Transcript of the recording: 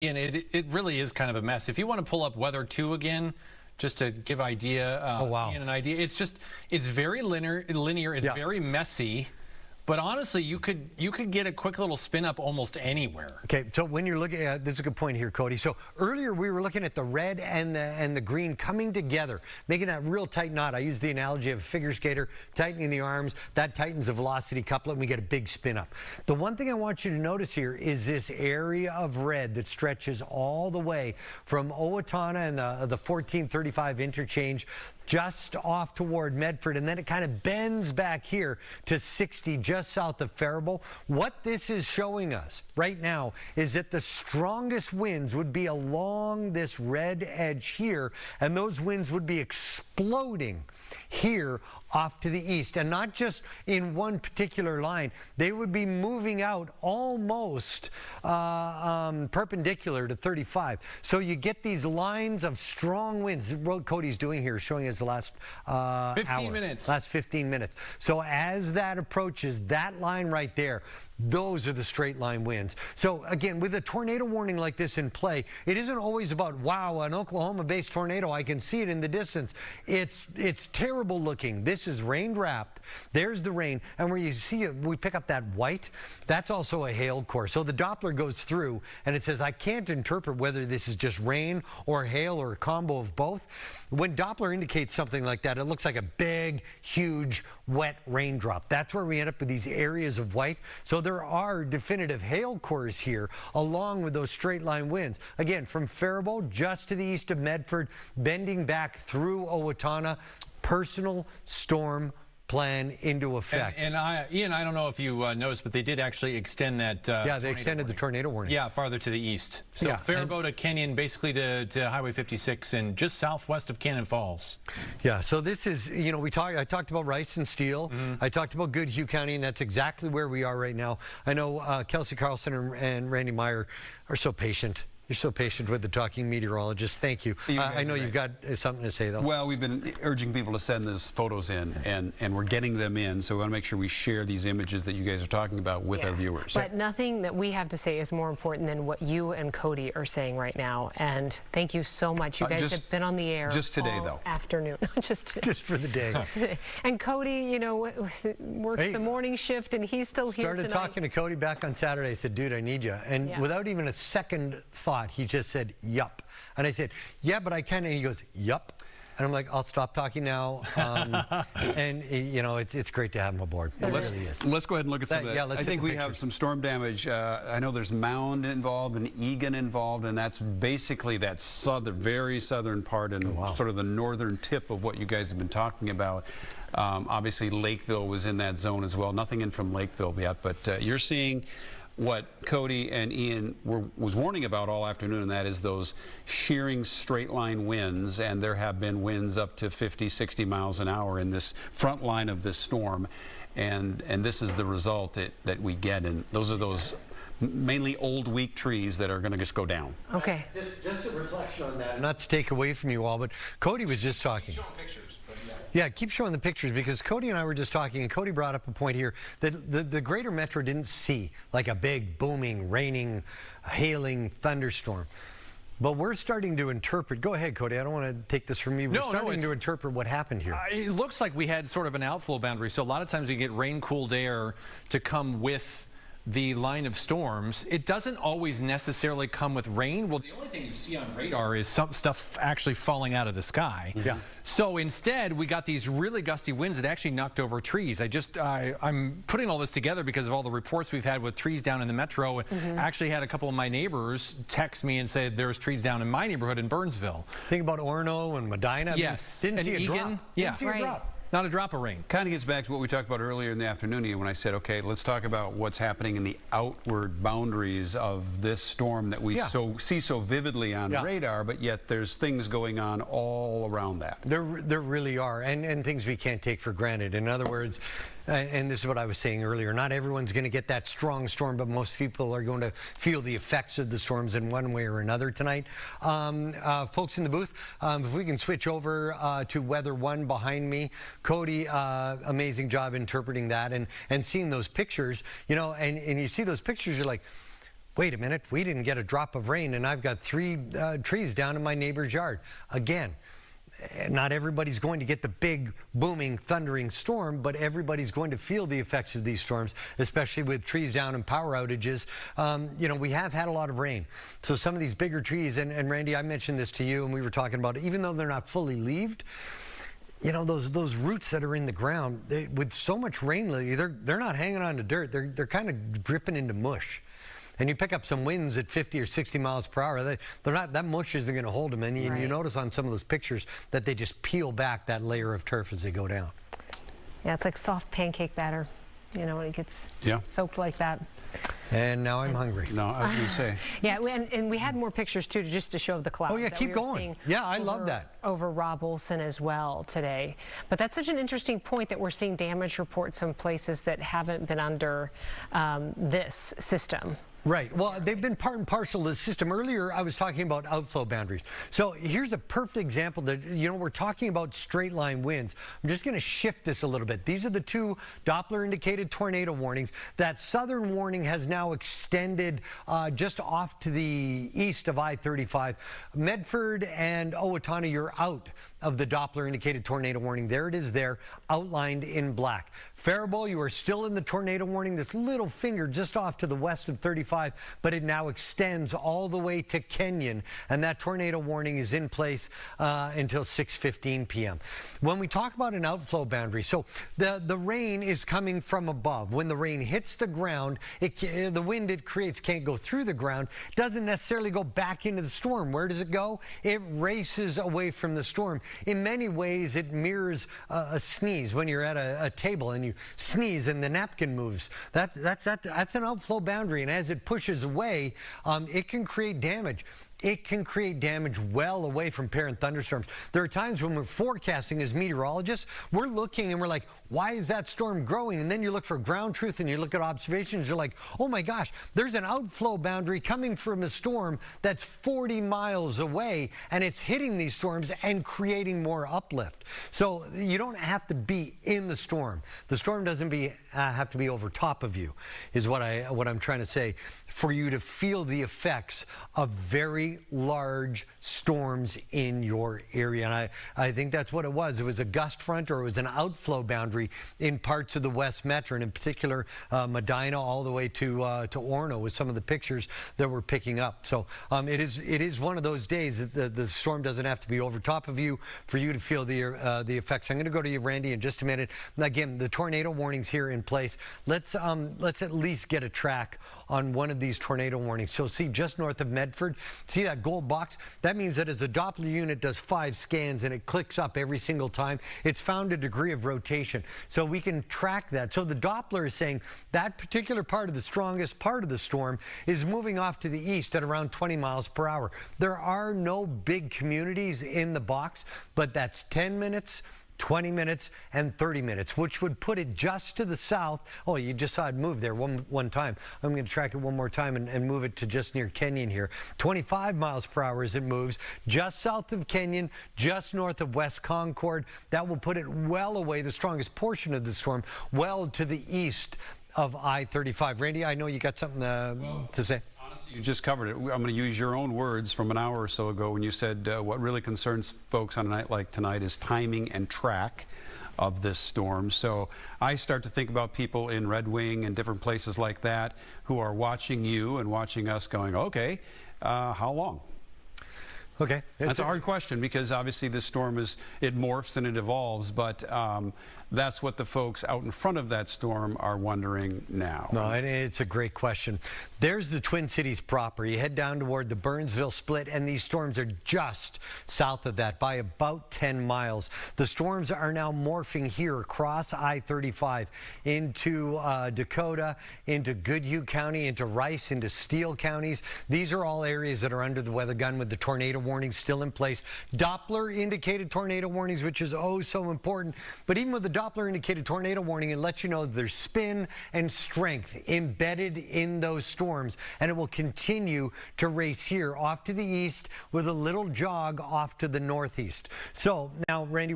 And it really is kind of a mess. If you want to pull up Weather 2 again, just to give Ian an idea, it's very linear. It's very messy. But honestly, you could get a quick little spin up almost anywhere. Okay, so when you're looking at, this is a good point here, Cody. So earlier we were looking at the red and the green coming together, making that real tight knot. I use the analogy of a figure skater tightening the arms. That tightens the velocity couplet, and we get a big spin up. The one thing I want you to notice here is this area of red that stretches all the way from Owatonna and the 1435 interchange just off toward Medford, and then it kind of bends back here to 60 just south of Faribault. What this is showing us right now is that the strongest winds would be along this red edge here, and those winds would be exploding here off to the east, and not just in one particular line. They would be moving out almost perpendicular to 35. So you get these lines of strong winds. What Cody's doing here is showing us the last 15 minutes. Last 15 minutes. So as that approaches that line right there, those are the straight line winds. So again, with a tornado warning like this in play, it isn't always about, wow, an Oklahoma-based tornado, I can see it in the distance. It's terrible looking. This is rain wrapped. There's the rain, and where you see it, we pick up that white, that's also a hail core. So the Doppler goes through and it says, I can't interpret whether this is just rain or hail or a combo of both. When Doppler indicates something like that, it looks like a big, huge, wet raindrop. That's where we end up with these areas of white. So there are definitive hail cores here along with those straight line winds. Again, from Faribault just to the east of Medford, bending back through Owatonna, personal storm plan into effect. And Ian, I don't know if you noticed, but they did actually extend that. Yeah, they extended the tornado warning. Yeah, farther to the east. So Faribault to Kenyon, basically to Highway 56 and just southwest of Cannon Falls. Yeah, so this is, you know, I talked about Rice and Steele. I talked about Goodhue County, and that's exactly where we are right now. I know Kelsey Carlson and Randy Meyer are so patient. You're so patient with the talking meteorologist. Thank you. I know you've got something to say, though. Well, we've been urging people to send those photos in, and we're getting them in. So we want to make sure we share these images that you guys are talking about with our viewers. But nothing that we have to say is more important than what you and Cody are saying right now. And thank you so much. You guys have been on the air just today, all though. Afternoon. just for the day. And Cody, you know, works the morning shift, and he's still here tonight. Started talking to Cody back on Saturday. I said, dude, I need you. And without even a second thought, he just said, yup. And I said, yeah, but I can. And he goes, yup. And I'm like, I'll stop talking now. And, you know, it's great to have him aboard. It really is. Let's go ahead and look at some of that. Yeah, let's I think we have some storm damage. I know there's Mound involved and Egan involved, and that's basically that very southern part and sort of the northern tip of what you guys have been talking about. Obviously, Lakeville was in that zone as well. Nothing in from Lakeville yet, but you're seeing what Cody and Ian was warning about all afternoon, and that is those shearing straight line winds, and there have been winds up to 50, 60 miles an hour in this front line of this storm, and this is the result that we get, and those are those mainly old weak trees that are going to just go down. Okay. Just a reflection on that. Not to take away from you all, but Cody was just talking. Showing pictures. Yeah, keep showing the pictures, because Cody and I were just talking, and Cody brought up a point here that the greater metro didn't see like a big booming, raining, hailing thunderstorm. But we're starting to interpret. Go ahead, Cody. I don't want to take this from you. We're starting to interpret what happened here. It looks like we had sort of an outflow boundary. So a lot of times you get rain-cooled air to come with the line of storms. It doesn't always necessarily come with rain. Well, the only thing you see on radar is some stuff actually falling out of the sky. Yeah. So instead, we got these really gusty winds that actually knocked over trees. I'm putting all this together because of all the reports we've had with trees down in the metro. I actually had a couple of my neighbors text me and say there's trees down in my neighborhood in Burnsville. Think about Orono and Medina. Yes. Didn't see a drop. Yeah. Didn't see a drop. Not a drop of rain. Kind of gets back to what we talked about earlier in the afternoon, Ian, when I said, okay, let's talk about what's happening in the outward boundaries of this storm that we see so vividly on radar, but yet there's things going on all around that. There really are, and things we can't take for granted. In other words, and this is what I was saying earlier, not everyone's going to get that strong storm, but most people are going to feel the effects of the storms in one way or another tonight. Folks in the booth, if we can switch over to Weather 1 behind me. Cody, amazing job interpreting that and seeing those pictures, you know, and you see those pictures, you're like, wait a minute, we didn't get a drop of rain, and I've got 3 trees down in my neighbor's yard. Again, not everybody's going to get the big, booming, thundering storm, but everybody's going to feel the effects of these storms, especially with trees down and power outages. You know, we have had a lot of rain. So some of these bigger trees, and Randy, I mentioned this to you, and we were talking about it, even though they're not fully leaved, you know, those roots that are in the ground, with so much rain lately, they're not hanging on to dirt. They're kind of dripping into mush. And you pick up some winds at 50 or 60 miles per hour, they're not, that mush isn't going to hold them. And Right. you notice on some of those pictures that they just peel back that layer of turf as they go down. Yeah, it's like soft pancake batter, you know, when it gets soaked like that. And now I'm hungry. No, I was going to say. Yeah, and we had more pictures too, just to show the clouds. Oh yeah, that keep we were going. seeing Yeah, I love that. Over Rob Olson as well today. But that's such an interesting point that we're seeing damage reports in places that haven't been under this system. Right. Well, they've been part and parcel of the system. Earlier, I was talking about outflow boundaries. So here's a perfect example that, you know, we're talking about straight line winds. I'm just going to shift this a little bit. These are the 2 Doppler indicated tornado warnings. That southern warning has now extended just off to the east of I-35. Medford and Owatonna, you're out of the Doppler indicated tornado warning. There it is there, outlined in black. Faribault, you are still in the tornado warning. This little finger just off to the west of 35, but it now extends all the way to Kenyon, and that tornado warning is in place until 6:15 p.m. When we talk about an outflow boundary, so the rain is coming from above. When the rain hits the ground, the wind it creates can't go through the ground, doesn't necessarily go back into the storm. Where does it go? It races away from the storm. In many ways, it mirrors a sneeze. When you're at a table and you sneeze and the napkin moves, that's an outflow boundary, and as it pushes away, it can create damage. It can create damage well away from parent thunderstorms. There are times when we're forecasting as meteorologists, we're looking and we're like, why is that storm growing? And then you look for ground truth and you look at observations, you're like, oh my gosh, there's an outflow boundary coming from a storm that's 40 miles away, and it's hitting these storms and creating more uplift. So you don't have to be in the storm. The storm doesn't have to be over top of you, is what I'm trying to say, for you to feel the effects of very large storms in your area. And I think that's what it was. It was a gust front, or it was an outflow boundary in parts of the West Metro, and in particular Medina all the way to Orono, with some of the pictures that we're picking up. So it is one of those days that the storm doesn't have to be over top of you for you to feel the effects. I'm going to go to you, Randy, in just a minute. Again, the tornado warnings here in place. Let's at least get a track on one of these tornado warnings. So see, just north of Medford, see that gold box? That means that as the Doppler unit does 5 scans and it clicks up every single time, it's found a degree of rotation. So we can track that. So the Doppler is saying that particular part of the strongest part of the storm is moving off to the east at around 20 miles per hour. There are no big communities in the box, but that's 10 minutes, 20 minutes, and 30 minutes, which would put it just to the south. Oh, you just saw it move there one time. I'm going to track it one more time and move it to just near Kenyon here. 25 miles per hour as it moves, just south of Kenyon, just north of West Concord. That will put it well away, the strongest portion of the storm, well to the east of I-35. Randy, I know you got something to say. Honestly, you just covered it. I'm going to use your own words from an hour or so ago when you said what really concerns folks on a night like tonight is timing and track of this storm. So I start to think about people in Red Wing and different places like that who are watching you and watching us going, okay, how long? Okay. That's a hard question, because obviously this storm it morphs and it evolves, but that's what the folks out in front of that storm are wondering now. No, and it's a great question. There's the Twin Cities proper. You head down toward the Burnsville split, and these storms are just south of that by about 10 miles. The storms are now morphing here across I-35 into Dakota, into Goodhue County, into Rice, into Steele counties. These are all areas that are under the weather gun with the tornado warnings still in place. Doppler indicated tornado warnings, which is oh so important. But even with the Doppler indicated tornado warning, it lets you know there's spin and strength embedded in those storms, and it will continue to race here off to the east with a little jog off to the northeast. So now, Randy,